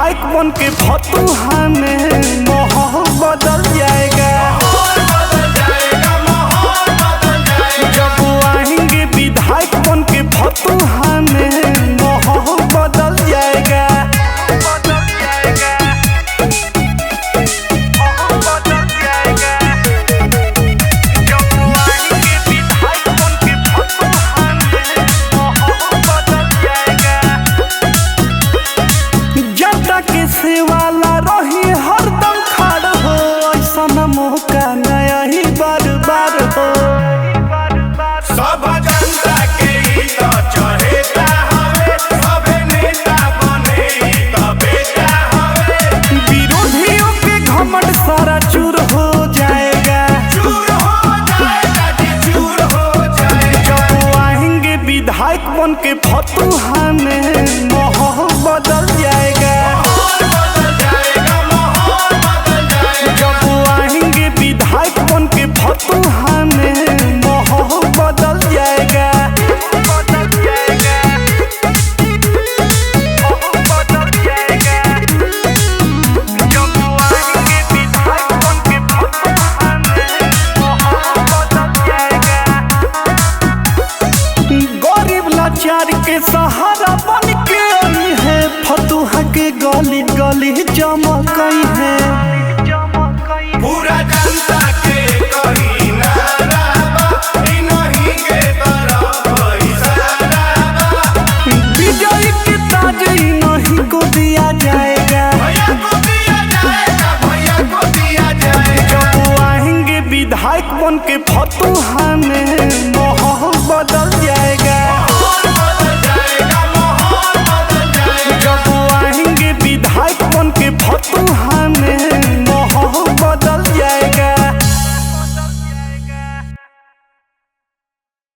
विधायक बन के फतुहा में माहौल बदल जाएगा। जब आएंगे विधायक बन के फतुहा में माहौल बदल जाएगा। वाला रही हरदम खड़ हो, ऐसा न मौका नया ही बार बार हो। सब जनता के ही तो चहेता हवे, सब नेता बने तो बेटा हवे। विरोधियों के घमंड सारा चूर हो जाएगा। चूर हो जाएगा जी, चूर हो जाएगा। जब आएंगे विधायक बन के फतुहा में माहौल बदल जाएगा। फतुहा में माहौल बदल जाएगा। गरीब लाचार के सहारा बन के आई है, फतुहा के गली गली चमकई है। पूरा जनता के कही नारा बा, इन्हीं के तरफ इशारा बा। विजय के ताज इन्हीं को दिया जाएगा। भैया को दिया जाएगा, भैया को दिया जाएगा। जब आएंगे विधायक बन के फतुहा